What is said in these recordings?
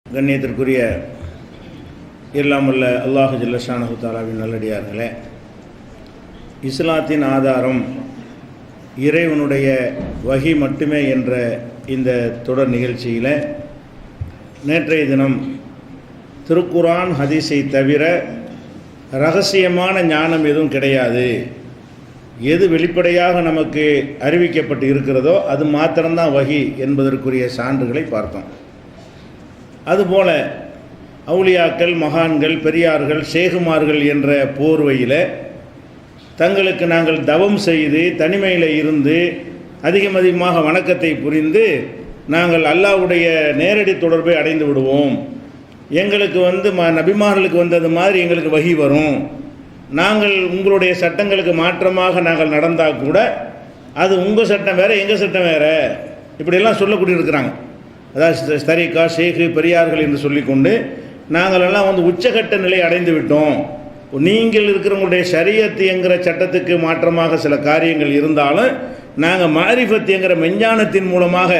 கண்ணியத்திற்குரிய எல்லாம் வல்ல அல்லாஹு ஜல்ல ஷானஹு தஆலாவின் நல்லடியார்களே, இஸ்லாத்தின் ஆதாரம் இறைவனுடைய வஹி மட்டுமே என்ற இந்த தொடர் நிகழ்ச்சியில் நேற்றைய தினம் திருக்குர்ஆன் ஹதீஸை தவிர இரகசியமான ஞானம் எதுவும் கிடையாது, எது வெளிப்படையாக நமக்கு அறிவிக்கப்பட்டு இருக்கிறதோ அது மாத்திரம்தான் வஹி என்பதற்குரிய சான்றுகளை பார்த்தோம். அதுபோல அவுலியாக்கள், மகான்கள், பெரியார்கள், ஷேகுமார்கள் என்ற போர்வையில் தங்களுக்கு நாங்கள் தவம் செய்து தனிமையில் இருந்து அதிகமாக வணக்கத்தை புரிந்து நாங்கள் அல்லாஹ்வுடைய நேரடி தொடர்பை அடைந்து விடுவோம், எங்களுக்கு நபிமார்களுக்கு வந்தது மாதிரி எங்களுக்கு வஹி வரும், நாங்கள் உங்களுடைய சட்டங்களுக்கு மாற்றமாக நாங்கள் நடந்தால் கூட அது உங்கள் சட்டம் வேறு எங்கள் சட்டம் வேறு, இப்படியெல்லாம் சொல்லக்கூடிய இருக்கிறாங்க. அதாவது தரீகா, ஷேகு, பெரியார்கள் என்று சொல்லிக்கொண்டு நாங்களெல்லாம் உச்சகட்ட நிலை அடைந்து விட்டோம், நீங்கள் இருக்கிறவங்களுடைய ஷரியத் என்கிற சட்டத்துக்கு மாற்றமாக சில காரியங்கள் இருந்தாலும் நாங்கள் மாரிஃபத் என்கிற மெஞ்ஞானத்தின் மூலமாக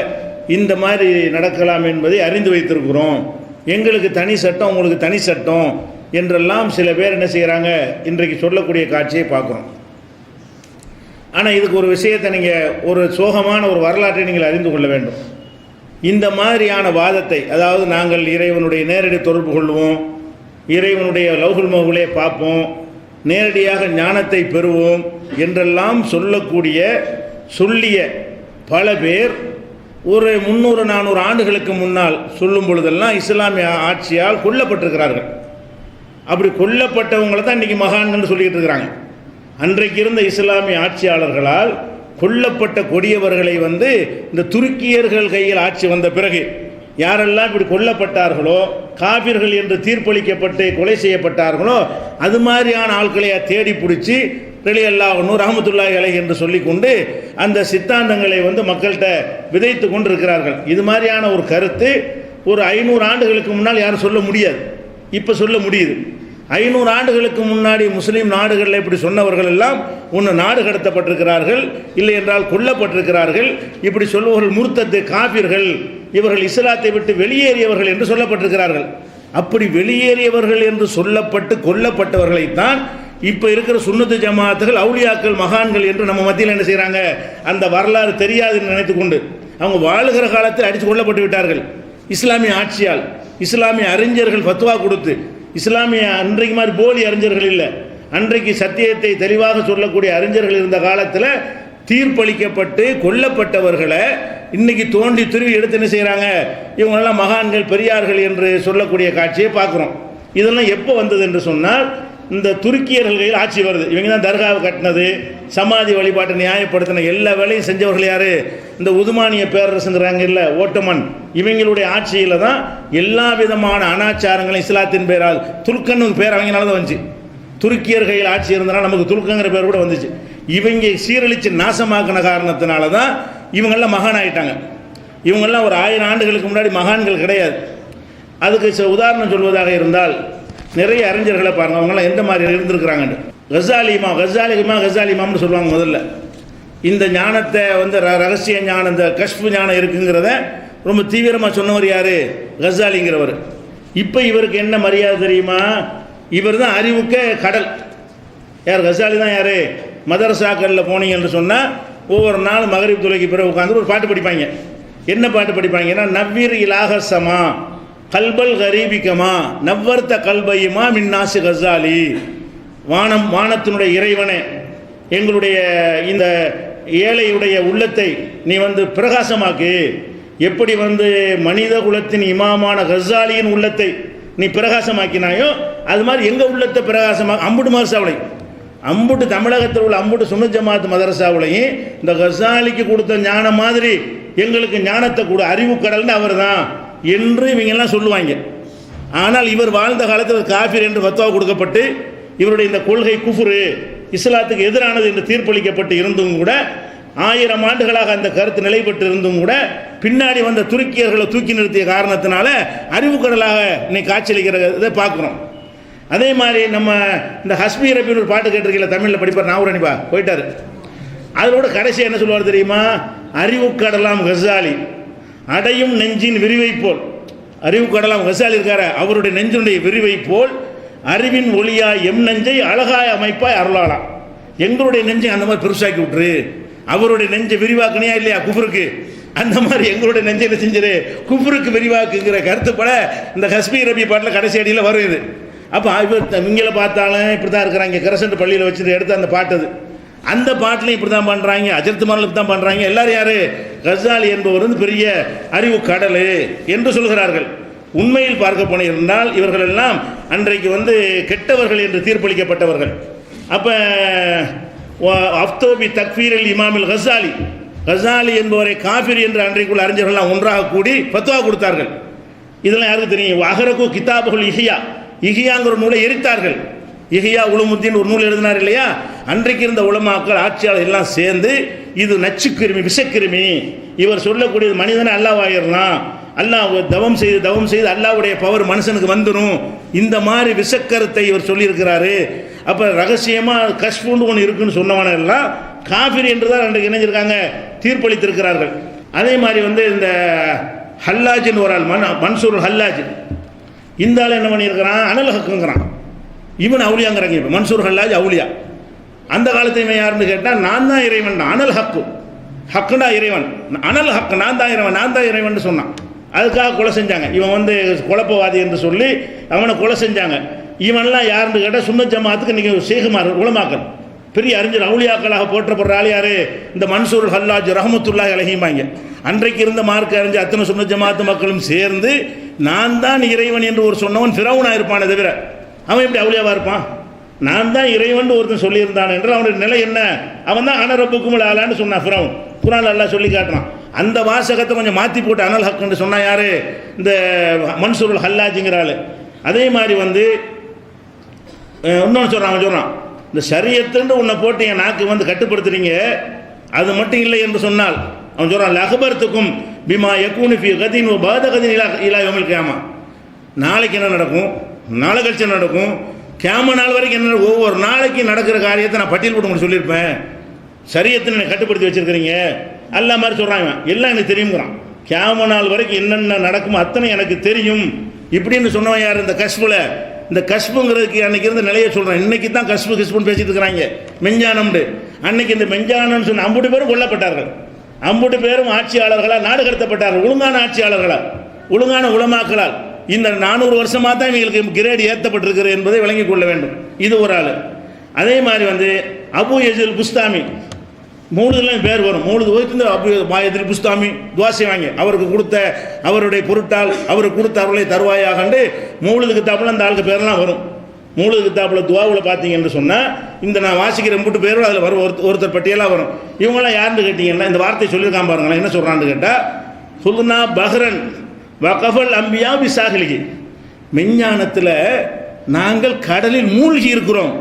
இந்த மாதிரி நடக்கலாம் என்பதை அறிந்து வைத்திருக்கிறோம், எங்களுக்கு தனி சட்டம் உங்களுக்கு தனி சட்டம் என்றெல்லாம் சில பேர் என்ன செய்கிறாங்க, இன்றைக்கு சொல்லக்கூடிய காட்சியை பார்க்குறோம். ஆனால் இதுக்கு ஒரு விஷயத்தை நீங்கள், ஒரு சோகமான ஒரு வரலாற்றை நீங்கள் அறிந்து கொள்ள வேண்டும். இந்த மாதிரியான வாதத்தை, அதாவது நாங்கள் இறைவனுடைய நேரடி தொடர்பு கொள்வோம், இறைவனுடைய லௌஹுல் மஹ்ஃபூலே பார்ப்போம், நேரடியாக ஞானத்தை பெறுவோம் என்றெல்லாம் சொல்லிய பல பேர் ஒரு 300-400 ஆண்டுகளுக்கு முன்னால் சொல்லும் பொழுதெல்லாம் இஸ்லாமிய ஆட்சியால் கொல்லப்பட்டிருக்கிறார்கள். அப்படி கொல்லப்பட்டவங்களை தான் இன்றைக்கி மகான்கள் சொல்லிக்கிட்டு இருக்கிறாங்க. அன்றைக்கு இருந்த இஸ்லாமிய ஆட்சியாளர்களால் கொல்லப்பட்ட கொடியவர்களை இந்த துருக்கியர்கள் கையில் ஆட்சி வந்த பிறகு யாரெல்லாம் இப்படி கொல்லப்பட்டார்களோ, காபிர்கள் என்று தீர்ப்பளிக்கப்பட்டு கொலை செய்யப்பட்டார்களோ, அது மாதிரியான ஆட்களை தேடி பிடிச்சி ரலியல்லாஹு ரஹ்மத்துல்லாஹி அலைஹி என்று சொல்லிக்கொண்டு அந்த சித்தாந்தங்களை மக்கள்கிட்ட விதைத்து கொண்டிருக்கிறார்கள். இது மாதிரியான ஒரு கருத்து ஒரு 500 ஆண்டுகளுக்கு முன்னால் யாரும் சொல்ல முடியாது, இப்போ சொல்ல முடியுது. 500 ஆண்டுகளுக்கு முன்னாடி முஸ்லீம் நாடுகளில் இப்படி சொன்னவர்கள் எல்லாம் ஒன்று நாடு கடத்தப்பட்டிருக்கிறார்கள், இல்லை என்றால் கொல்லப்பட்டிருக்கிறார்கள். இப்படி சொல்பவர்கள் முர்த்தத்து, காபிர்கள், இவர்கள் இஸ்லாத்தை விட்டு வெளியேறியவர்கள் என்று சொல்லப்பட்டிருக்கிறார்கள். அப்படி வெளியேறியவர்கள் என்று சொல்லப்பட்டு கொல்லப்பட்டவர்களைத்தான் இப்போ இருக்கிற சுன்னத்து ஜமாத்துகள், அவுலியாக்கள், மகான்கள் என்று நம்ம மத்தியில் என்ன செய்கிறாங்க, அந்த வரலாறு தெரியாதுன்னு நினைத்து கொண்டு அவங்க வாழுகிற காலத்தில் அடித்து கொல்லப்பட்டு விட்டார்கள் இஸ்லாமிய ஆட்சியால். இஸ்லாமிய அறிஞர்கள் ஃபத்வா கொடுத்து, இஸ்லாமிய அன்றைக்கு மாதிரி போலி அறிஞர்கள் இல்லை, அன்றைக்கு சத்தியத்தை தெளிவாக சொல்லக்கூடிய அறிஞர்கள் இருந்த காலத்தில் தீர்ப்பளிக்கப்பட்டு கொல்லப்பட்டவர்களை இன்னைக்கு தோண்டி துருவி எடுத்து என்ன செய்கிறாங்க, இவங்களெல்லாம் மகான்கள், பெரியார்கள் என்று சொல்லக்கூடிய காட்சியை பார்க்குறோம். இதெல்லாம் எப்போ வந்தது என்று சொன்னால், இந்த துருக்கியர்கள் கையில் ஆட்சி வருது. இவங்க தான் தர்காவை கட்டினது, சமாதி வழிபாட்டை நியாயப்படுத்தின எல்லா வேலையும் செஞ்சவர்கள் யார், இந்த உதுமானிய பேரரசுங்கிறாங்க இல்லை, ஓட்டமன், இவங்களுடைய ஆட்சியில் தான் எல்லா விதமான அனாச்சாரங்களும் இஸ்லாத்தின் பேரால், துருக்கன்னு பேர் அவங்களால தான் வந்துச்சு. துருக்கியர் கையில் ஆட்சி இருந்தனால நமக்கு துருக்கங்கிற பேர் கூட வந்துச்சு. இவங்க சீரழித்து நாசமாக்கின காரணத்தினால தான் இவங்கெல்லாம் மகான் ஆகிட்டாங்க. இவங்கெல்லாம் ஒரு 1000 ஆண்டுகளுக்கு முன்னாடி மகான்கள் கிடையாது. அதுக்கு உதாரணம் சொல்வதாக இருந்தால், நிறைய அறிஞர்களை பாருங்கள், அவங்களாம் எந்த மாதிரி இருந்திருக்கிறாங்கன்னு. கசாலிமான்னு சொல்லுவாங்க. முதல்ல இந்த ஞானத்தை ரகசிய ஞானம், இந்த கஷ்பு ஞானம் இருக்குங்கிறத ரொம்ப தீவிரமாக சொன்னவர் யார், கசாலிங்கிறவர். இப்போ இவருக்கு என்ன மரியாதை தெரியுமா, இவர் தான் அறிவுக்க கடல். யார், கசாலி தான். யார், மதரசாக்களில் போனீங்கன்னு சொன்னால் ஒவ்வொரு நாள் மகரிப் தொலைக்கு பிறகு உட்காந்து ஒரு பாட்டு படிப்பாங்க. என்ன பாட்டு படிப்பாங்கன்னா, நவ்வீர் இலாகசமா கல்பல் கரீபிக்கமா நவ்வர்த்த கல்பையுமா மின்னாசு கசாலி. வானத்தினுடைய இறைவனே, எங்களுடைய இந்த ஏழையுடைய உள்ளத்தை நீ பிரகாசமாக்கு. எப்படி மனித குலத்தின் இமாமான கசாலியின் உள்ளத்தை நீ பிரகாசமாக்கினாயோ அது மாதிரி எங்கள் உள்ளத்தை பிரகாசமாக அம்புட்டு மதரசாவுலை, அம்புட்டு தமிழகத்தில் உள்ள அம்புட்டு சுன்னத் ஜமாத் மதரசாவுலையும் இந்த கசாலிக்கு கொடுத்த ஞானம் மாதிரி எங்களுக்கு ஞானத்தை கூட, அறிவு கடல்னு அவர் தான் என்று இவங்கெல்லாம் சொல்லுவாங்க. ஆனால் இவர் வாழ்ந்த காலத்தில் காஃபிர் என்று ஃபத்வா கொடுக்கப்பட்டு இவருடைய இந்த கொள்கை குஃப்ரு, இஸ்லாத்துக்கு எதிரானது என்று தீர்ப்பளிக்கப்பட்டு இருந்தும் கூட, 1000 ஆண்டுகளாக அந்த கருத்து நிலை பெற்று இருந்தும் கூட, பின்னாடி வந்த துருக்கியர்களை தூக்கி நிறுத்திய காரணத்தினால அறிவு கடலாக இன்னைக்கு காட்சியளிக்கிறதை பார்க்குறோம். அதே மாதிரி நம்ம இந்த ஹஸ்பி ரபின்னு ஒரு பாட்டு கேட்டிருக்கீங்களா, தமிழில் படிப்பார், நாவூர் அனிபா போயிட்டார். அதோட கடைசி என்ன சொல்லுவார் தெரியுமா, அறிவு கடலாம் கசாலி அடையும் நெஞ்சின் விரிவை போல். அறிவு கடலாம் கசாலி இருக்கார, அவருடைய நெஞ்சுடைய விரிவை போல் அறிவின் ஒளியாய் எம் நெஞ்சை அழகாய் அமைப்பாய் அருளாலாம். எங்களுடைய நெஞ்சை அந்த மாதிரி பெருசாக்கி விட்டுரு. அவருடைய நெஞ்சை விரிவாக்குனியா இல்லையா குஃப்ருக்கு, அந்த மாதிரி எங்களுடைய நெஞ்சை என்ன செஞ்சிரு குஃப்ருக்கு விரிவாக்குங்கிற கருத்துப்பட இந்த ஹஸ்பி ரபி பாட்டில் கடைசி அடியில் வரும் இது. அப்போ இவங்களை பார்த்தாலும் இப்படி தான் இருக்கிறாங்க. கிரசண்ட் பள்ளியில் வச்சுட்டு எடுத்து அந்த பாட்டு அது, அந்த பாட்டிலையும் இப்படி தான் பண்ணுறாங்க, அஜர்த்து மாரில் தான் பண்ணுறாங்க. எல்லாரும் யார்? கசாலி என்பவர் வந்து பெரிய அறிவு கடல் என்று சொல்கிறார்கள். உண்மையில் பார்க்க போன இருந்தால் இவர்கள் எல்லாம் அன்றைக்கு வந்து கெட்டவர்கள் என்று தீர்ப்பளிக்கப்பட்டவர்கள். அப்போ அஃப்தோபி தக்ஃபீரில் இமாமில் கசாலி, கசாலி என்பவரை காஃபிர் என்று அன்றைக்குள்ள அறிஞர்கள்லாம் ஒன்றாக கூடி ஃபத்வா கொடுத்தார்கள். இதெல்லாம் யாருக்கு தெரியும்? அகரகு கிதாபுல் இஹியா, இஹியாங்கிற நூலை எரித்தார்கள். இஹியா உலுமுத்தீன் ஒரு நூல் எழுதினார் இல்லையா? அன்றைக்கு இருந்த உலமாக்கள் ஆட்சியாளர் எல்லாம் சேர்ந்து இது நச்சுக்கிருமி, விஷக்கிருமி, இவர் சொல்லக்கூடியது மனிதனை அல்லாஹ்வாயிரலாம், அல்லாஹ் தவம் செய்து அல்லாஹ்வுடைய பவர் மனுஷனுக்கு வந்துடும், இந்த மாதிரி விஷக்கருத்தை இவர் சொல்லியிருக்கிறாரு. அப்போ ரகசியமாக கஷ்புன்னு ஒன்று இருக்குன்னு சொன்னவன எல்லாம் காஃபிர் என்று தான் அன்றைக்கு இணைஞ்சிருக்காங்க, தீர்ப்பளித்திருக்கிறார்கள். அதே மாதிரி வந்து இந்த ஹல்லாஜின்னு ஒரு ஆள், மன்சூர் ஹல்லாஜ், இந்த ஆள் என்ன பண்ணியிருக்கிறான்? அனல் ஹக்குங்கிறான். இவன் அவுளியாங்கிறாங்க. இப்போ மன்சூர் ஹல்லாஜ் அவுளியா. அந்த காலத்தில் இவன் யாருன்னு கேட்டால் நான் தான் இறைவன், அனல் ஹக்கு, ஹக்குண்டா இறைவன், அனல் ஹக்கு நான் தான் இறைவன், நான் தான் இறைவன் சொன்னான். அதுக்காக கொலை செஞ்சாங்க. இவன் வந்து குழப்பவாதி என்று சொல்லி அவனை கொலை செஞ்சாங்க. இவன்லாம் யாருன்னு கேட்டால் சுன்னத் ஜமாத்துக்கு இன்றைக்கி ஷேகுமார் உலமாக்கள் பெரிய அறிஞர் அவுளியாக்களாக போற்றப்படுற ஆள் யார்? இந்த மன்சூர் ஹல்லாஜ் ரஹமத்துல்லாஹி அலைஹிமாங்க. அன்றைக்கு இருந்த மார்க்க அறிஞர் அத்தனை சுன்னத் ஜமாத்து மக்களும் சேர்ந்து நான் தான் இறைவன் என்று ஒரு சொன்னவன் ஃபிரௌனாக இருப்பானே தவிர அவன் எப்படி அவுளியாவாக இருப்பான்? நான் தான் இறைவன் ஒருத்தன் சொல்லியிருந்தான் என்றால் அவனுடைய நிலை என்ன? அவன் தான் அனரப்புக்கும் ஆளான்னு சொன்னான் ஃபிரௌன். குர்ஆன்ல அல்லாஹ் சொல்லி காட்டுறான். அந்த வாசகத்தை கொஞ்சம் மாற்றி போட்டு அனல் ஹக்குன்னு சொன்னா யார்? இந்த மன்சூர் ஹல்லாஜிங்கிற ஆள். அதே மாதிரி வந்து இன்னொன்று சொல்கிறான், அவன் சொல்கிறான், இந்த ஷரியத்துன்னு உன்னை போட்டு என் நாக்கு வந்து கட்டுப்படுத்துறீங்க, அது மட்டும் இல்லை என்று சொன்னால் அவன் சொல்கிறான் லஹபர்த்துக்கும் பிமா யக்கூனு ஃபீ கதின் வ பாத கதின் இலா யௌமில் கியாமா. நாளைக்கு என்ன நடக்கும், நாளை கழிச்சு நடக்கும், கியாம நாள் வரைக்கும் என்ன, ஒவ்வொரு நாளைக்கு நடக்கிற காரியத்தை நான் பட்டியல் போட்டு உங்களுக்கு சொல்லியிருப்பேன். ஷரியத்தை என்னை கட்டுப்படுத்தி வச்சுருக்கிறீங்க அல்லா மாதிரி சொல்கிறாங்க. எல்லாம் எனக்கு தெரியுங்கிறான். கியாம நாள் வரைக்கும் என்னென்ன நடக்குமோ அத்தனை எனக்கு தெரியும் இப்படின்னு சொன்னவன் யார்? இந்த கஷ்பில். இந்த கஷ்புங்கிறதுக்கு அன்றைக்கி இருந்த நிலையை சொல்கிறேன். இன்றைக்கி தான் கஷ்புன்னு பேசிட்டு இருக்கிறாங்க, மெஞ்ஞானம்னு. அன்னைக்கு இந்த மெஞ்ஞானம்னு சொன்ன 50 பேரும் கொல்லப்பட்டார்கள். 50 பேரும் ஆட்சியாளர்களால் நாடு கடத்தப்பட்டார்கள். ஒழுங்கான ஆட்சியாளர்களால், ஒழுங்கான உலமாக்களால். இந்த 400 வருஷமாக தான் இவங்களுக்கு கிரேடு ஏற்றப்பட்டிருக்கிறது என்பதை விளங்கிக் கொள்ள வேண்டும். இது ஒரு ஆள். அதே மாதிரி வந்து அபு யஸீல் புஸ்தாமி, மூணுதெல்லாம் பேர் வரும். மூணு ஓய்த்து அபு யஸீல் புஸ்தாமி துஆ செய்வாங்க. அவருக்கு கொடுத்த அவருடைய பொருட்டால் அவருக்கு கொடுத்த அருளை தருவாயாகண்டு மூழுது கித்தாப்பில் அந்த ஆளுக்கு பேரெல்லாம் வரும். மூழுது கித்தாப்பில் துவாவில் பார்த்தீங்கன்னு சொன்னால் இந்த நான் வாசிக்கிற 3 பேரும் அதில் வரும், ஒருத்தர் பட்டியலாக வரும். இவங்களாம் யாருன்னு கேட்டிங்கன்னா இந்த வார்த்தை சொல்லியிருக்கான் பாருங்களேன். என்ன சொல்கிறான்னு கேட்டால் சுல்னா பஹ்ரன் வகஃபல் அம்பியா பிசாஹிலிகி, மெஞ்ஞானத்தில் நாங்கள் கடலில் மூழ்கி இருக்கிறோம்,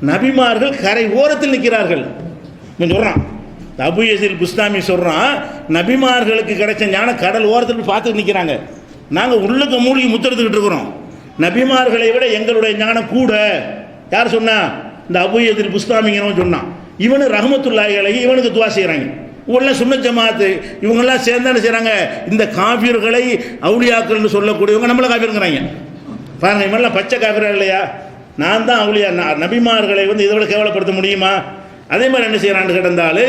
நபிமார்கள் கரை ஓரத்தில் நிற்கிறார்கள் சொல்கிறான். அபு யஸீல் புஸ்தாமி சொல்கிறான், நபிமார்களுக்கு கிடைச்ச ஞானம் கடல் ஓரத்தில் பார்த்துட்டு நிற்கிறாங்க, நாங்கள் உள்ளுக்கு மூழ்கி முத்தெடுத்துக்கிட்டு இருக்கிறோம், நபிமார்களை விட எங்களுடைய ஞானம் கூட. யார் சொன்னா? இந்த அபு யஸீல் புஸ்தாமிங்கிறவன் சொன்னான். இவனு ரஹமத்துல்லாஹி அலைஹி இவனுக்கு துஆ செய்கிறாங்க. இவங்களாம் சுன்னத் ஜமாத்து, இவங்கெல்லாம் சேர்ந்து என்ன செய்கிறாங்க? இந்த காஃபிர்களை அவுலியாக்கள்னு சொல்லக்கூடியவங்க நம்மளை காஃபிருங்கிறாங்க பாருங்க. இவங்கெல்லாம் பச்சை காஃபிரா இல்லையா? நான் தான் அவுலியா, நபிமார்களை வந்து இதை விட கேவலப்படுத்த முடியுமா? அதே மாதிரி என்ன செய்கிறான்னு கிடந்தால்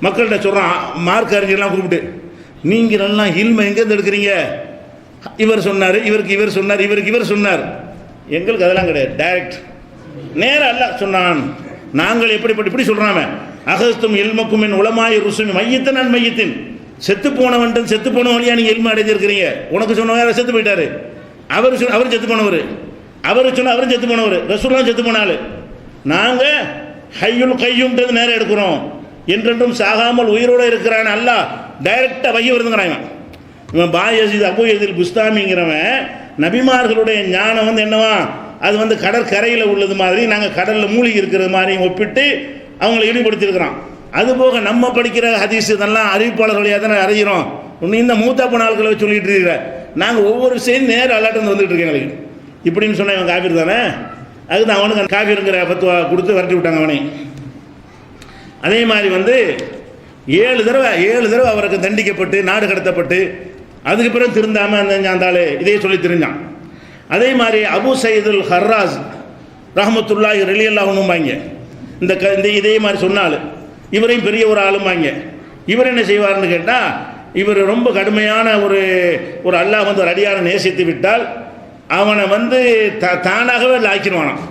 மக்கள்கிட்ட சொல்கிறான், மார்க் அறிஞர்லாம் கூப்பிட்டு, நீங்கள் நல்லா இல்மை எங்கேருந்து எடுக்கிறீங்க? இவர் சொன்னார், இவருக்கு இவர் சொன்னார், இவருக்கு இவர் சொன்னார். எங்களுக்கு அதெல்லாம் கிடையாது, டைரக்ட் நேராக அல்ல சொன்னான். நாங்கள் இப்படி சொல்கிறாம அகஸ்தும் இல்மக்கும் என் உலமாய் ருசுமி மையத்தின் நான் மையத்தின், செத்து போனவன்ட்டு செத்து போன வழியாக நீங்கள் இல்மை அடைஞ்சிருக்கிறீங்க. உனக்கு சொன்னவர் செத்து போயிட்டாரு, அவர் செத்து போனவர், அவரும் செத்து போனவர், ரசூலுல்லாஹ் செத்து போனாள். நாங்கள் ஹய்யுல் கையும்ன்றது நேரம் எடுக்கிறோம், என்றென்றும் சாகாமல் உயிரோடு இருக்கிறான் அல்லாஹ் டைரக்டாக வகி வருதுங்கிறான். இவன் அபு யஸீல் புஸ்தாமிங்கிறவன் நபிமார்களுடைய ஞானம் வந்து என்னவா, அது வந்து கடற்கரையில் உள்ளது மாதிரி, நாங்கள் கடலில் மூழ்கி இருக்கிறது மாதிரி ஒப்பிட்டு அவங்களை ஈடுபடுத்தியிருக்கிறான். அதுபோக நம்ம படிக்கிற ஹதீஸ் இதெல்லாம் அறிவிப்பாளர்களையாக தானே அறிகிறோம். இந்த மூத்தாப்பு நாட்களை சொல்லிட்டு இருக்கிற நாங்கள் ஒவ்வொரு செய்தி நேரம் அல்லாட்டு வந்துட்டு இருக்கேன் எங்களுக்கு இப்படின்னு சொன்னால் இவன் காஃபிர் தானே. அதுதான் அவனுக்கு காஃபிருங்கிற பத்துவா கொடுத்து விரட்டி விட்டாங்க அவனை. அதே மாதிரி வந்து 7 தடவை அவருக்கு தண்டிக்கப்பட்டு நாடு கடத்தப்பட்டு அதுக்கு பிறகு திருந்தாமல் அந்த ஆள் இதையே சொல்லி தெரிஞ்சான். அதே மாதிரி அபு சயீதுல் ஹர்ராஸ் ரஹ்மத்துல்லாஹி ரலியல்லாஹு அன்ஹும்பாங்க, இந்த இதே மாதிரி சொன்னாலும் இவரையும் பெரிய ஒரு ஆளுமாங்க. இவர் என்ன செய்வார்னு கேட்டால், இவர் ரொம்ப கடுமையான ஒரு அல்லாஹ் வந்து ஒரு அடியானை நேசித்து விட்டால் அவனை வந்து தானாகவே ஆக்கிடுவானான்.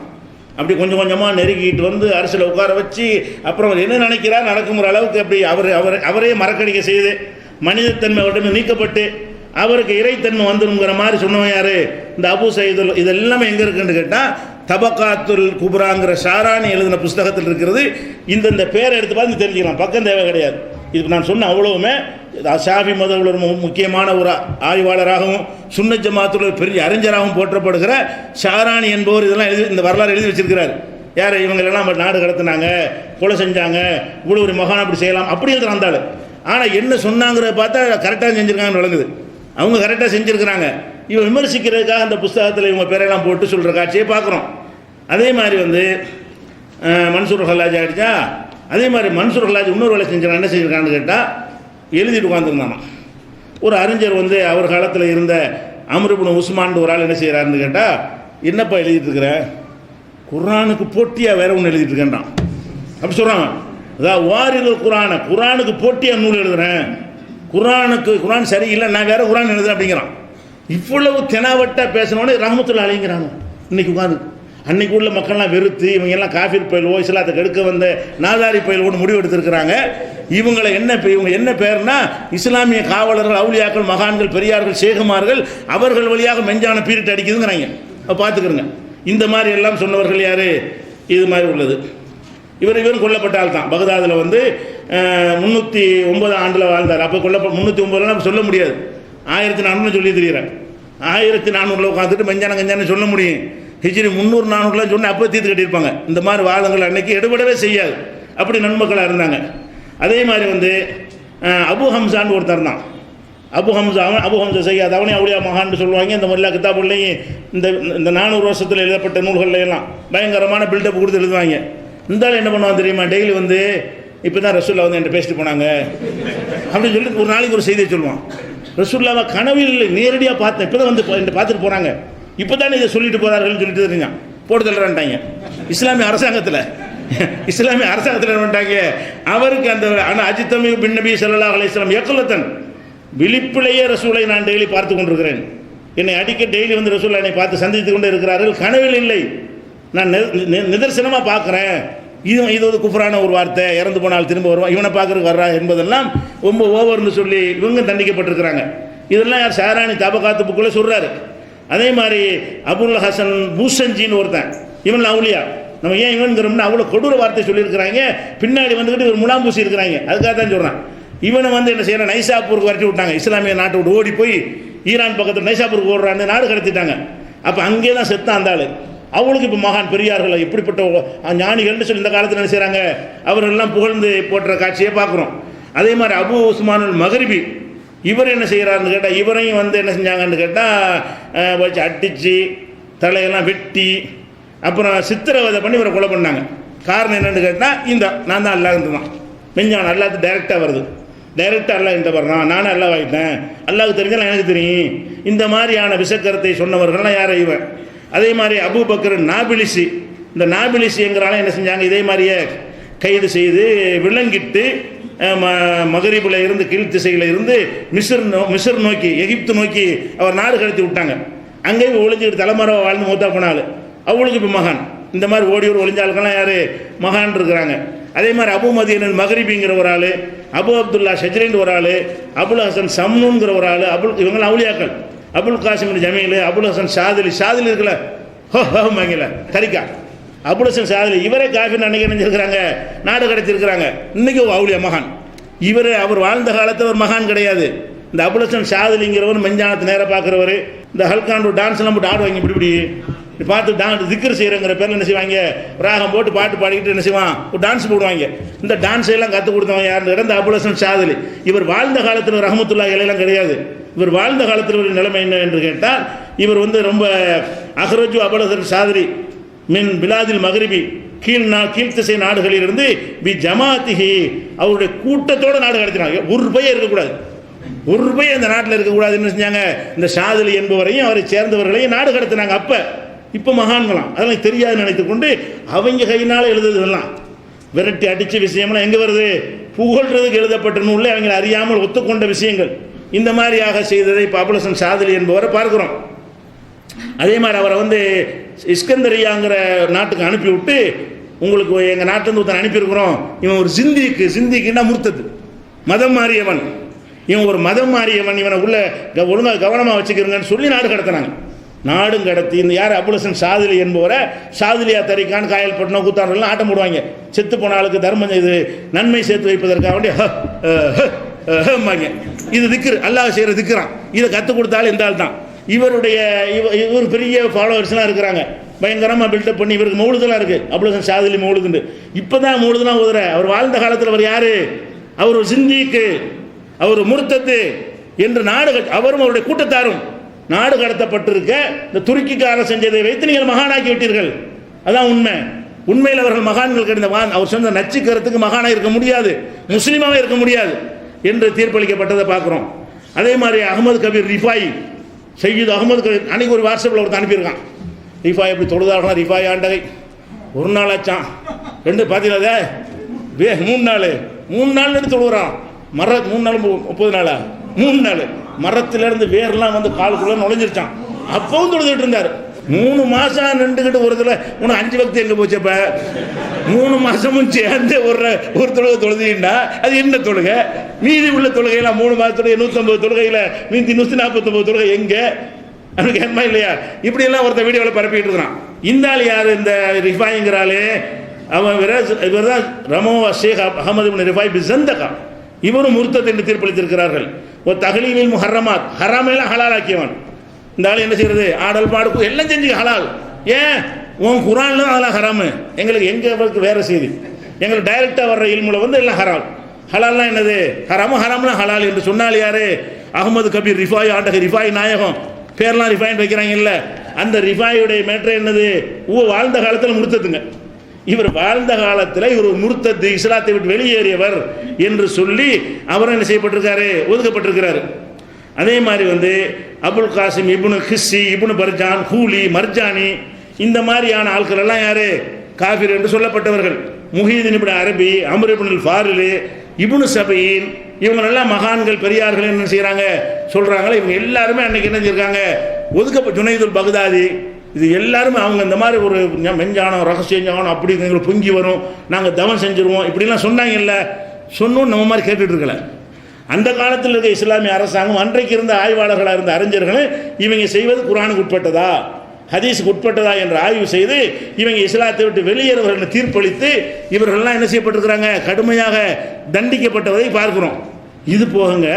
அப்படி கொஞ்சம் கொஞ்சமாக நெருக்கிட்டு வந்து அரசில் உட்கார வச்சு அப்புறம் என்ன நினைக்கிறார் நடக்குங்கிற அளவுக்கு அப்படி அவரே மறக்கடிக்க செய்து மனிதத்தன்மை உடனே நீக்கப்பட்டு அவருக்கு இறைத்தன்மை வந்துருங்கிற மாதிரி சொன்னவன் யார்? இந்த அபு சயீதுல். இது எல்லாமே எங்கே இருக்குன்னு கேட்டால் தபக்காத்துல் குப்ராங்கிற ஷாரானி எழுதின புஸ்தகத்தில் இருக்கிறது. இந்த பேரை எடுத்து பார்த்து தெரிஞ்சுக்கலாம், பக்கம் தேவை கிடையாது. இது நான் சொன்ன அவ்வளவுமே ஷாஃபி மதவில் ஒரு முக்கியமான ஒரு ஆய்வாளராகவும் சுன்னத் ஜமாத்துல ஒரு பெரிய அறிஞராகவும் போற்றப்படுகிற ஷாரானி என்பவர் இதெல்லாம் இந்த வரலாறு எழுதி வச்சிருக்கிறார். யார் இவங்களெல்லாம் நாடு கடத்தினாங்க, கொலை செஞ்சாங்க, இவ்வளோ ஒரு மகான் அப்படி செய்யலாம் அப்படி எழுதுற அந்த ஆள். ஆனால் என்ன சொன்னாங்கிறத பார்த்தா கரெக்டாக செஞ்சுருக்காங்கன்னு விளங்குது. அவங்க கரெக்டாக செஞ்சுருக்கிறாங்க. இவன் விமர்சிக்கிறதுக்காக அந்த புஸ்தகத்தில் இவங்க பேரெல்லாம் போட்டு சொல்கிற காட்சியை பார்க்குறோம். அதே மாதிரி வந்து மன்சூர் ஹல்லாஜ் ஆகிடுச்சா, அதே மாதிரி மன்சூர் ஹல்லாஜ் இன்னொரு வேலை செஞ்சான். என்ன செஞ்சுருக்கான்னு கேட்டால் எழுதிட்டு உட்காந்துருந்தானா. ஒரு அறிஞர் வந்து அவர் காலத்தில் இருந்த அம்ர் இப்னு உஸ்மான் ஒரு ஆள் என்ன செய்கிறாருன்னு கேட்டால், என்னப்பா எழுதிட்டு இருக்கிற, குர்ஆனுக்கு போட்டியாக வேற ஒன்று எழுதிட்டு இருக்கேன்டான். அப்படி சொல்கிறாங்க. அதான் வாரில் குர்ஆனுக்கு போட்டியாக நூல் எழுதுகிறேன், குர்ஆன் சரியில்லை, நான் வேற குர்ஆன் எழுதுறேன் அப்படிங்கிறான். இவ்வளவு தெனாவட்டாக பேசினோடனே ரஹ்மத்துல்லாஹி அலைங்கிறாங்க. இன்னைக்கு உட்காந்து அன்னைக்கு உள்ள மக்கள்லாம் வெறுத்து இவங்க எல்லாம் காஃபிர் பயில்வோ இஸ்லாத்தை கெடுக்க வந்த நாதாரி பயில்வோன்னு முடிவு எடுத்திருக்கிறாங்க. இவங்களை இவங்க என்ன பேர்னா இஸ்லாமிய காவலர்கள், அவுலியாக்கள், மகான்கள், பெரியார்கள், சேகுமார்கள், அவர்கள் வழியாக மெஞ்சான பீரிட்டு அடிக்குதுங்கிறாங்க. பார்த்துக்கிறங்க. இந்த மாதிரி எல்லாம் சொன்னவர்கள் யார்? இது மாதிரி உள்ளது. இவரும் கொல்லப்பட்ட ஆள் தான். பகதாதில் வந்து 309 ஆண்டில் வாழ்ந்தார். அப்போ 309 சொல்ல முடியாது, 1400 சொல்லி தெரிகிறார். 1400 உட்காந்துட்டு மெஞ்சான சொல்ல முடியும். ஹிஜ்ரி 300-400 சொன்னால் அப்போ தீர்த்து கட்டியிருப்பாங்க. இந்த மாதிரி வாதங்கள் அன்னைக்கு எடுபடவே செய்யாது. அப்படி நன்மக்களாக இருந்தாங்க. அதே மாதிரி வந்து அபு ஹம்சான்னு ஒருத்தர் தான். அபு ஹம்சா செய்யாது அவனே அவுலியா மகான்னு சொல்லுவாங்க. இந்த எல்லா கிதாபுகள்லையும் இந்த 400 வருஷத்தில் எழுதப்பட்ட நூல்கள்ல எல்லாம் பயங்கரமான பில்டப் கொடுத்து எழுதுவாங்க. இருந்தாலும் என்ன பண்ணுவாங்க தெரியுமா? டெய்லி வந்து இப்போ தான் ரசூல்லா வந்து என்கிட்ட பேசிட்டு போனாங்க அப்படின்னு சொல்லி ஒரு நாளைக்கு ஒரு செய்தியை சொல்லுவான். ரசூல்லாவை கனவில் நேரடியாக பார்த்தேன், இப்போ தான் வந்து பார்த்துட்டு போகிறாங்க, இப்போ தானே இதை சொல்லிட்டு போகிறார்கள்னு சொல்லிட்டு தெரிஞ்சான். போட்டு தள்ளுறான்ட்டாங்க. இஸ்லாமிய அரசாங்கத்தில் என்ன பண்ணிட்டாங்க, அவருக்கு அந்த ஆனால் அஜித்தமி பின் நபி ஸல்லல்லாஹு அலைஹி வஸல்லம் யக்லத்தன், விழிப்பிலேயே ரசூலை நான் டெய்லி பார்த்து கொண்டிருக்கிறேன். என்னை அடிக்க டெய்லி வந்து ரசூல்லா என்னை பார்த்து சந்தித்து கொண்டே இருக்கிறார்கள், கனவில் இல்லை, நான் நிதர்சனமாக பார்க்குறேன். இது ஒரு குஃப்ரான ஒரு வார்த்தை, இறந்து போனால் திரும்ப வருவான், இவனை பார்க்குறதுக்கு வர்றா என்பதெல்லாம் ரொம்ப ஓவர்னு சொல்லி இவங்க தண்டிக்கப்பட்டிருக்கிறாங்க. இதெல்லாம் யார்? ஷாரானி தபகாத்து புக்குள்ளே சொல்கிறாரு. அதே மாதிரி அபுல் ஹசன் பூசஞ்சின்னு ஒருத்தன், இவன் அவுலியா. நம்ம ஏன் இவன்கிறோம்னா அவ்வளோ கொடூர வார்த்தை சொல்லியிருக்கிறாங்க. பின்னாடி வந்துக்கிட்டு ஒரு முலாம்பூசி இருக்கிறாங்க. அதுக்காக தான் சொல்கிறான். இவனை வந்து என்ன செய்யறான், நைசாப்பூருக்கு வரட்டி விட்டாங்க. இஸ்லாமிய நாட்டை விட்டு ஓடி போய் ஈரான் பக்கத்தில் நைசாப்பூருக்கு ஓடுறான்னு நாடு கடத்திட்டாங்க. அப்போ அங்கே தான் செத்தான் அந்த ஆள். அவளுக்கு இப்போ மகான் பெரியார்கள் இப்படிப்பட்ட ஞானிகள்னு சொல்லி இந்த காலத்தில் என்ன செய்கிறாங்க, அவர்களெல்லாம் புகழ்ந்து போட்டுற காட்சியை பார்க்குறோம். அதே மாதிரி அபு உஸ்மானுல் மகரிபி, இவர் என்ன செய்கிறாருன்னு கேட்டால், இவரையும் வந்து என்ன செஞ்சாங்கன்னு கேட்டால் வச்சு அடித்து தலையெல்லாம் வெட்டி அப்புறம் சித்திரவதை பண்ணி இவரை கொலை பண்ணாங்க. காரணம் என்னென்னு கேட்டால், நான் தான் அல்லாஹ் தான் மெஞ்சான், அல்லாஹ் டைரெக்டாக வருது, டைரெக்டாக அல்லாஹ் இந்த வர்றான், நானும் அல்லாஹ் ஆகிட்டேன், அல்லாஹ்வுக்கு தெரிஞ்சாலும் எனக்கு தெரியும். இந்த மாதிரியான விஷக்கரத்தை சொன்னவர்கள்லாம் யார்? இவன். அதே மாதிரி அபூ பக்கர் நாபிலிசி, இந்த நாபிலிசிங்கிறாலும் என்ன செஞ்சாங்க, இதே மாதிரியே கைது செய்து விலங்கிட்டு மகரிபில் இருந்து கீழ் திசையில் இருந்து மிஸ்ர் நோக்கி, எகிப்து நோக்கி அவர் நாடு கடத்தி விட்டாங்க. அங்கேயும் ஒளிஞ்சிக்கிட்டு தலைமறை வாழ்ந்து மூத்தா போனாள். அவளுக்கு இப்போ மகான். இந்த மாதிரி ஓடியோர் ஒளிஞ்சாளுக்கெல்லாம் யார்? மகான் இருக்கிறாங்க. அதே மாதிரி அபு மதீனல் மகரிபிங்கிற ஒரு ஆள், அபு அப்துல்லா ஷஜ்ரின் ஒரு ஆள், அபுல் ஹசன் சம்னுங்கிற ஒரு ஆள், இவங்களாம் அவுலியாக்கள். அபுல் காசிம் ஜமீல், அபுல் ஹசன் ஷாதிலி இருக்குல்ல, ஹோமாங்கல தரிக்கா, அபுல் ஹசன் ஷாதிலி, இவரே காஃபின்னு அன்னைக்கு நினைச்சிருக்கிறாங்க, நாடு கடத்திருக்கிறாங்க. இன்னைக்கு அவுலியா மகான். அவர் வாழ்ந்த காலத்தில் ஒரு மகான் கிடையாது. இந்த அபுல் ஹசன் ஷாதிலிங்கிறவர் மெஞ்சானத்தை நேராக பார்க்குறவர். இந்த ஹல்கான் டான்ஸ்லாம் போட்டு ஆடுவாங்க, இப்படி பார்த்து திக்ர் செய்கிறங்கிற பேரில் என்ன செய்வாங்க, ராகம் போட்டு பாட்டு பாடிக்கிட்டு என்ன செய்வான், ஒரு டான்ஸ் போடுவாங்க. இந்த டான்ஸ் எல்லாம் கற்றுக் கொடுத்தவங்க யாருன்னு இந்த அபுல் ஹசன் ஷாதிலி. இவர் வாழ்ந்த காலத்தில் ரஹ்மத்துல்லாஹி அலைஹி கிடையாது. இவர் வாழ்ந்த காலத்தில் ஒரு நிலைமை என்ன என்று கேட்டால், இவர் வந்து ரொம்ப அஹ்ரஜு அபுல் ஹசன் ஷாதிலி மின் பிலாதில் மகரிபி, கீழ்த்திசை நாடுகளிலிருந்து பி ஜமாத்திஹி, அவருடைய கூட்டத்தோடு நாடு கடத்தினாங்க. ஒரு ரூபாயே இருக்கக்கூடாது. ஒரு ரூபாய் அந்த நாட்டில் இருக்கக்கூடாது. என்ன செஞ்சாங்க? இந்த ஷாதிலி என்பவரையும் அவரை சேர்ந்தவர்களையும் நாடு கடத்தினாங்க. இப்போ மகான்களாம் அதெல்லாம் தெரியாது நினைத்துக்கொண்டு அவங்க கையினால் எழுதுறதெல்லாம் விரட்டி அடித்த விஷயம்லாம் எங்கே வருது? புகழ்றதுக்கு எழுதப்பட்ட நூலில் அவங்க அறியாமல் ஒத்துக்கொண்ட விஷயங்கள். இந்த மாதிரியாக செய்ததை பாப்புலேஷன் ஷாதிலி என்பவரை பார்க்குறோம். அதே மாதிரி அவரை இஸ்கந்தரியாங்கிற நாட்டுக்கு அனுப்பிவிட்டு, உங்களுக்கு எங்கள் நாட்டிலேருந்து ஒருத்தன் அனுப்பியிருக்கிறோம், இவன் ஒரு சிந்திக்குன்னா முர்த்தது, மதம் மாறியவன், இவன் ஒரு மதம் மாறியவன், இவனை உள்ள ஒழுங்காக கவனமாக வச்சுக்கிறங்கன்னு சொல்லி நாடு கடத்தினாங்க. நாடும் கடத்தி இந்த யார் அபுல் ஷாதிலி என்பவரை ஷாதிலியா தரிக்கான் காயல்பட்டினம் கூத்தாண்டெல்லாம் ஆட்டம் போடுவாங்க. செத்து போன ஆளுக்கு தர்மம் இது நன்மை சேர்த்து வைப்பதற்காக வேண்டிய இது திக்ரு, அல்லாஹ் செய்கிற திக்கிறான். இதை கற்றுக் கொடுத்தாலும் இந்த ஆள் தான். இவர் பெரிய ஃபாலோவர்ஸ்லாம் இருக்கிறாங்க. பயங்கரமாக பில்டப் பண்ணி இவருக்கு மௌலுதெல்லாம் இருக்குது. அபுல் ஷாதிலி மௌலுதுண்டு. இப்போ தான் மௌலுதெல்லாம் ஓதுற. அவர் வாழ்ந்த காலத்தில் அவர் யார்? அவர் ஒரு சிந்திக்கு, அவர் முர்த்தத்து என்று அவரும் அவருடைய கூட்டத்தாரும் நாடு கடத்தப்பட்டிருக்க இந்த துருக்கிக்காரர் செஞ்சதை வைத்து நீங்கள் மகானாக்கி விட்டீர்கள். அதான் உண்மை. உண்மையில் அவர்கள் மகான்கள் கிடைந்த அவர் சொந்த நச்சுக்கிறதுக்கு மகானாக இருக்க முடியாது, முஸ்லீமாவே இருக்க முடியாது என்று தீர்ப்பளிக்கப்பட்டதை பார்க்குறோம். அதே மாதிரி அகமது கபீர் ரிஃபாய், சையீத் அகமது கபீர் அன்னைக்கு ஒரு வாட்ஸ்அப்பில் ஒருத்தர் அனுப்பியிருக்கான். ரிஃபாய் எப்படி தொழுதார்களா? ரிஃபாய் ஆண்டகை ஒரு நாள் ஆச்சான், 2 பார்த்தீங்களா? 3 நாள் எடுத்து தொழுகிறான். 3 நாள் 30 நாளா? 3 நாள் மரத்திலிருந்து வேர்லாம் காலுக்குள்ள நுழைஞ்சிருச்சான். அப்பவும் தொழுதுட்டு இருந்தார். 3 மாசம் நின்றுக்கிட்டு ஒரு தடவை உனக்கு 5 வக்து எங்கே போச்சப்ப? 3 மாசமும் சேர்ந்து ஒரு தொழுகை தொழுதுன்னா அது என்ன தொழுகை? மீதி உள்ள தொழுகையெல்லாம் 3 மாதத்துடைய 150 தொழுகையில் மீதி 149 தொழுகை எங்கே? அவனுக்கு என்ன இல்லையா? இப்படியெல்லாம் ஒருத்தர் வீடியோவில் பரப்பிட்டு இருக்கிறான். இந்த ஆள் யார்? இந்த ரிஃபாய்ங்கிறாலே அவன் இவர் தான் ரமோவா ஷேக் அகமது பின் ரிஃபாய் பிசந்தகா. இவரும் முர்த்தத் என்று தீர்ப்பளித்திருக்கிறார்கள். ஒரு தகலீலில் முஹர்ரமாத், ஹராமெல்லாம் ஹலால் ஆக்கியவன். இந்த ஆள் என்ன செய்யறது? ஆடல் பாடு எல்லாம் செஞ்சு ஹலால். ஏன் உன் குரான்ல அதெல்லாம் ஹராமு? எங்களுக்கு வேற செய்தி. எங்களுக்கு டைரக்டாக வர்ற இல்முல எல்லாம் ஹரால். ஹலால்லாம் என்னது? ஹராம்னா ஹலால் என்று சொன்னால் யாரு? அகமது கபீர் ரிஃபாய் ஆண்டக ரிஃபாய் நாயகம். பேர்லாம் ரிஃபாயின் வைக்கிறாங்க இல்லை? அந்த ரிஃபாயுடைய மேட்ரு என்னது? வாழ்ந்த காலத்தில் முர்த்தத்துங்க. இவர் வாழ்ந்த காலத்தில் இவர் முர்த்தத்து, இஸ்லாத்தை விட்டு வெளியேறியவர் என்று சொல்லி அவர் என்ன செய்யப்பட்டிருக்காரு? ஒதுக்கப்பட்டிருக்கிறாரு. அதே மாதிரி அபுல் காசிம் இப்னு ஹிஸ்ஸி, இப்னு பர்ஜான், ஹூலி, மர்ஜானி இந்த மாதிரியான ஆட்கள் எல்லாம் யாரு? காஃபிர் என்று சொல்லப்பட்டவர்கள். முஹீதீன் இப்னு அரபி, அம்ர் இப்னு ஃபாரில், இப்னு சபீன் இவங்களெல்லாம் மகான்கள் பெரியார்கள் என்ன செய்கிறாங்க சொல்கிறாங்களே. இவங்க எல்லாருமே அன்னைக்கு என்ன செஞ்சிருக்காங்க? ஒதுக்கப்பட்ட ஜுனைதுல் பக்தாதி இது எல்லாருமே அவங்க இந்த மாதிரி ஒரு மெஞ்ஞானம் ரகசிய ஞானம் அப்படி எங்களுக்கு பொங்கி வரும், நாங்கள் தவம் செஞ்சுருவோம் இப்படிலாம் சொன்னாங்கல்ல. சொன்னோம் நம்ம மாதிரி கேட்டுட்டு இருக்கல. அந்த காலத்தில் இருக்க இஸ்லாமிய அரசாங்கம், அன்றைக்கு இருந்த ஆய்வாளர்களாக இருந்த அறிஞர்களும் இவங்க செய்வது குர்ஆனுக்கு உட்பட்டதா ஹதீஸுக்கு உட்பட்டதா என்று ஆய்வு செய்து இவங்க இஸ்லாத்தை விட்டு வெளியேறவர்கள் தீர்ப்பளித்து இவர்கள்லாம் என்ன செய்யப்பட்டிருக்கிறாங்க? கடுமையாக தண்டிக்கப்பட்டதை பார்க்கிறோம். இது போகங்க